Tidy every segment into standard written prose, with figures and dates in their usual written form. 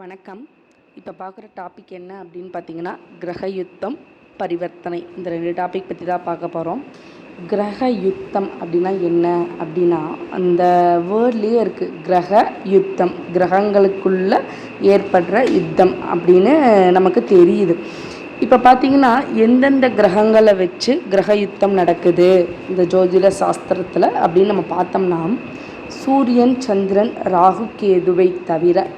வணக்கம். இப்போ பார்க்குற டாபிக் என்ன அப்படின்னு பார்த்தீங்கன்னா, கிரக யுத்தம், பரிவர்த்தனை. இந்த 2 டாபிக் பற்றி தான் பார்க்க போகிறோம். கிரக யுத்தம் அப்படின்னா என்ன அப்படின்னா, அந்த வேர்ட்லேயே இருக்குது, கிரக யுத்தம். கிரகங்களுக்குள்ள ஏற்படுற யுத்தம் அப்படின்னு நமக்கு தெரியுது. இப்போ பார்த்தீங்கன்னா, எந்தெந்த கிரகங்களை வச்சு கிரக யுத்தம் நடக்குது இந்த ஜோதிட சாஸ்திரத்தில் அப்படின்னு நம்ம பார்த்தோம்னா, சூரியன், சந்திரன், ராகு, கேதுவை தவிர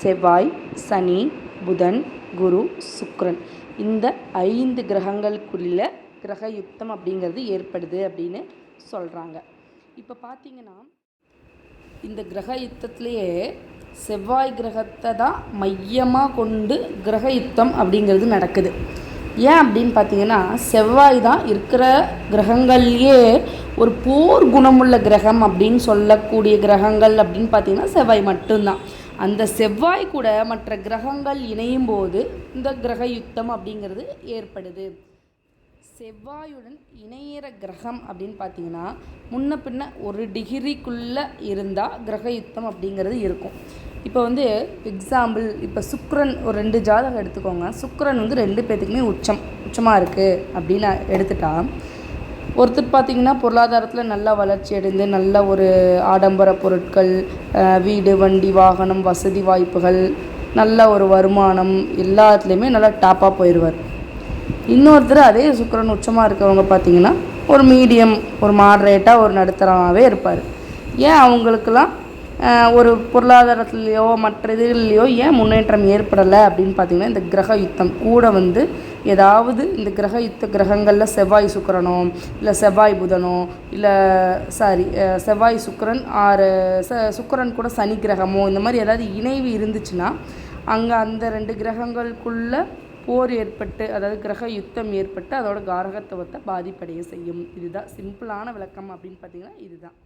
செவ்வாய், சனி, புதன், குரு, சுக்கிரன், இந்த 5 கிரகங்களுக்குள்ள கிரக யுத்தம் அப்படிங்கிறது ஏற்படுது அப்படின்னு சொல்கிறாங்க. இப்போ பார்த்தீங்கன்னா, இந்த கிரக யுத்தத்திலேயே செவ்வாய் கிரகத்தை தான் மையமாக கொண்டு கிரக யுத்தம் அப்படிங்கிறது நடக்குது. ஏன் அப்படின்னு பார்த்தீங்கன்னா, செவ்வாய் தான் இருக்கிற கிரகங்கள்லேயே ஒரு போர் குணமுள்ள கிரகம் அப்படின்னு சொல்லக்கூடிய கிரகங்கள் அப்படின்னு பார்த்தீங்கன்னா செவ்வாய் மட்டும்தான். அந்த செவ்வாய் கூட மற்ற கிரகங்கள் இணையும் போது இந்த கிரக யுத்தம் அப்படிங்கிறது ஏற்படுது. செவ்வாயுடன் இணையிற கிரகம் அப்படின்னு பார்த்தீங்கன்னா, முன்ன பின்ன 1 டிகிரிக்குள்ளே இருந்தால் கிரக யுத்தம் அப்படிங்கிறது இருக்கும். இப்போ எக்ஸாம்பிள், இப்போ சுக்கிரன் ஒரு 2 ஜாதகம் எடுத்துக்கோங்க. சுக்கிரன் 2 பேர்த்துக்குமே உச்சமாக இருக்குது அப்படின்னு எடுத்துட்டா, ஒருத்தர் பார்த்திங்கன்னா பொருளாதாரத்தில் நல்லா வளர்ச்சி அடைந்து நல்ல ஒரு ஆடம்பர பொருட்கள், வீடு, வண்டி, வாகனம், வசதி வாய்ப்புகள், நல்ல ஒரு வருமானம், எல்லாத்துலேயுமே நல்லா டாப்பாக போயிடுவார். இன்னொருத்தர் அதே சுக்கிரன் உச்சமாக இருக்கவங்க பார்த்திங்கன்னா ஒரு மீடியம், ஒரு மாடரேட்டாக, ஒரு நடுத்தரமாகவே இருப்பார். ஏன் அவங்களுக்கெல்லாம் ஒரு பொருளாதாரத்துலேயோ மற்ற இதுலேயோ ஏன் முன்னேற்றம் ஏற்படலை அப்படின்னு பார்த்திங்கன்னா, இந்த கிரக யுத்தம் கூட ஏதாவது இந்த கிரக யுத்த கிரகங்களில் செவ்வாய் சுக்கிரனோ, இல்லை செவ்வாய் புதனோ, இல்லை செவ்வாய் சுக்கிரன் சுக்கிரன் கூட சனி கிரகமோ, இந்த மாதிரி ஏதாவது இணைவு இருந்துச்சுன்னா அங்கே அந்த 2 கிரகங்களுக்குள்ள போர் ஏற்பட்டு, அதாவது கிரக யுத்தம் ஏற்பட்டு அதோட காரகத்துவத்தை பாதிப்படைய செய்யும். இதுதான் சிம்பிளான விளக்கம் அப்படின்னு பார்த்திங்கன்னா இதுதான்.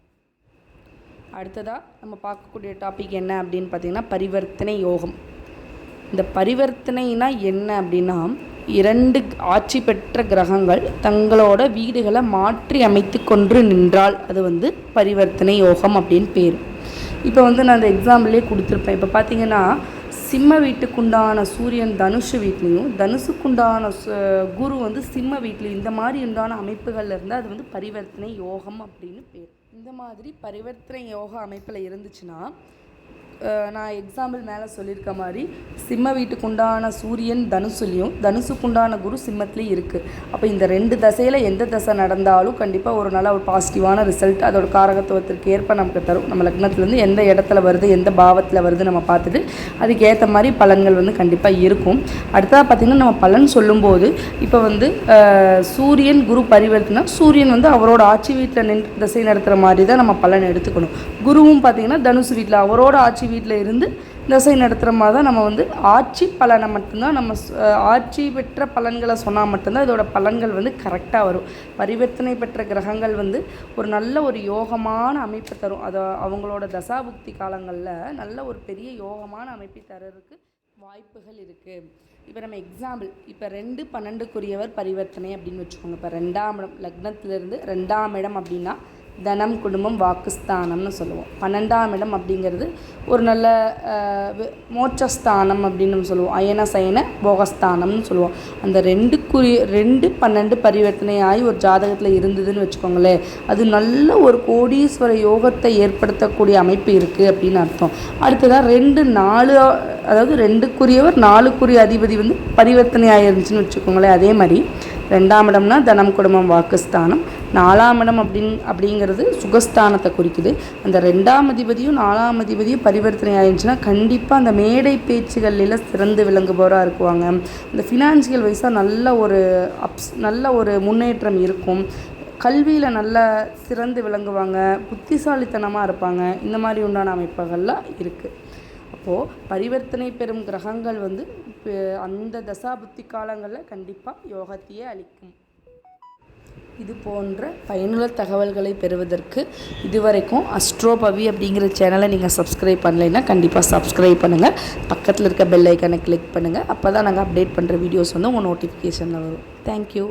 அடுத்ததாக நம்ம பார்க்கக்கூடிய டாபிக் என்ன அப்படின்னு பார்த்திங்கன்னா, பரிவர்த்தனை யோகம். இந்த பரிவர்த்தனைனா என்ன அப்படின்னா, 2 ஆட்சி பெற்ற கிரகங்கள் தங்களோட வீடுகளை மாற்றி அமைத்து கொண்டு நின்றால் அது பரிவர்த்தனை யோகம் அப்படின்னு பேர். இப்போ நான் அந்த எக்ஸாம்பிளே கொடுத்துருப்பேன். இப்போ பார்த்தீங்கன்னா, சிம்ம வீட்டுக்குண்டான சூரியன் தனுஷு வீட்லேயும், தனுசுக்குண்டான குரு சிம்ம வீட்லேயும், இந்த மாதிரி உண்டான அமைப்புகளில் இருந்தால் அது பரிவர்த்தனை யோகம் அப்படின்னு பேர். இந்த மாதிரி பரிவர்த்தனை யோக அமைப்பில் இருந்துச்சுன்னா, நான் எக்ஸாம்பிள் மேலே சொல்லியிருக்க மாதிரி சிம்ம வீட்டுக்குண்டான சூரியன் தனுசுலேயும், தனுசுக்குண்டான குரு சிம்மத்துலேயும் இருக்குது. அப்போ இந்த 2 தசையில் எந்த தசை நடந்தாலும் கண்டிப்பாக ஒரு நல்ல ஒரு பாசிட்டிவான ரிசல்ட் அதோட காரகத்துவத்திற்கு ஏற்ப நமக்கு தரும். நம்ம லக்னத்துலேருந்து எந்த இடத்துல வருது, எந்த பாவத்தில் வருது நம்ம பார்த்துட்டு அதுக்கு ஏற்ற மாதிரி பலன்கள் கண்டிப்பாக இருக்கும். அடுத்ததாக பார்த்திங்கன்னா, நம்ம பலன் சொல்லும்போது இப்போ சூரியன் குரு பரிவர்த்தனை, சூரியன் அவரோட ஆட்சி வீட்டில் நின்று தசை நடத்துகிற மாதிரி தான் நம்ம பலன் எடுத்துக்கணும். குருவும் பார்த்திங்கன்னா தனுசு வீட்டில் அவரோட ஆட்சி வீட்டில் இருந்து தசை நடத்துகிற மாதிரி தான் நம்ம ஆட்சி பலனை மட்டும்தான், நம்ம ஆட்சி பெற்ற பலன்களை சொன்னால் மட்டும்தான் இதோட பலன்கள் கரெக்டாக வரும். பரிவர்த்தனை பெற்ற கிரகங்கள் ஒரு நல்ல ஒரு யோகமான அமைப்பை தரும். அதை அவங்களோட தசாபுக்தி காலங்களில் நல்ல ஒரு பெரிய யோகமான அமைப்பை தரதுக்கு வாய்ப்புகள் இருக்குது. இப்போ நம்ம எக்ஸாம்பிள், இப்போ 2-12க்குரியவர் பரிவர்த்தனை அப்படின்னு வச்சுக்கோங்க. இப்போ 2ஆம் இடம், லக்னத்திலிருந்து 2ஆம் இடம் அப்படின்னா தனம், குடும்பம், வாக்குஸ்தானம்னு சொல்லுவோம். 12ஆம் இடம் அப்படிங்கிறது ஒரு நல்ல மோட்சஸ்தானம் அப்படின்னு நம்ம சொல்லுவோம். அயன சயன போகஸ்தானம்னு சொல்லுவோம். அந்த 2-12 பரிவர்த்தனை ஆகி ஒரு ஜாதகத்தில் இருந்ததுன்னு வச்சுக்கோங்களேன், அது நல்ல ஒரு கோடீஸ்வர யோகத்தை ஏற்படுத்தக்கூடிய அமைப்பு இருக்குது அப்படின்னு அர்த்தம். அடுத்ததாக 2-4, அதாவது 2க்குரியவர் 4க்குரிய அதிபதி பரிவர்த்தனை ஆகிருந்துச்சுன்னு வச்சுக்கோங்களேன். அதே மாதிரி 2ஆம் இடம்னா தனம், குடும்பம், வாக்குஸ்தானம், 4ஆம் இடம் அப்படிங்கிறது சுகஸ்தானத்தை குறிக்குது. அந்த 2ஆம் அதிபதியும் 4ஆம் அதிபதியும் பரிவர்த்தனை ஆயிடுச்சுன்னா கண்டிப்பாக அந்த மேடை பேச்சுகளில் சிறந்து விளங்குபவராக இருக்குவாங்க. இந்த ஃபினான்ஷியல் வைஸாக நல்ல ஒரு முன்னேற்றம் இருக்கும். கல்வியில் நல்லா சிறந்து விளங்குவாங்க, புத்திசாலித்தனமாக இருப்பாங்க. இந்த மாதிரி உண்டான அமைப்புகள்லாம் இருக்குது. அப்போது பரிவர்த்தனை பெறும் கிரகங்கள் அந்த தசாபுத்தி காலங்களில் கண்டிப்பாக யோகத்தையே அளிக்கும். இது போன்ற பயனுள்ள தகவல்களை பெறுவதற்கு இதுவரைக்கும் அஸ்ட்ரோபவி அப்படிங்கிற சேனலை நீங்கள் சப்ஸ்கிரைப் பண்ணலைன்னா கண்டிப்பாக சப்ஸ்கிரைப் பண்ணுங்கள். பக்கத்தில் இருக்க பெல் ஐக்கானை கிளிக் பண்ணுங்கள். அப்போ தான் நாங்கள் அப்டேட் பண்ணுற வீடியோஸ் உங்கள் நோட்டிஃபிகேஷனில் வரும். தேங்க்யூ.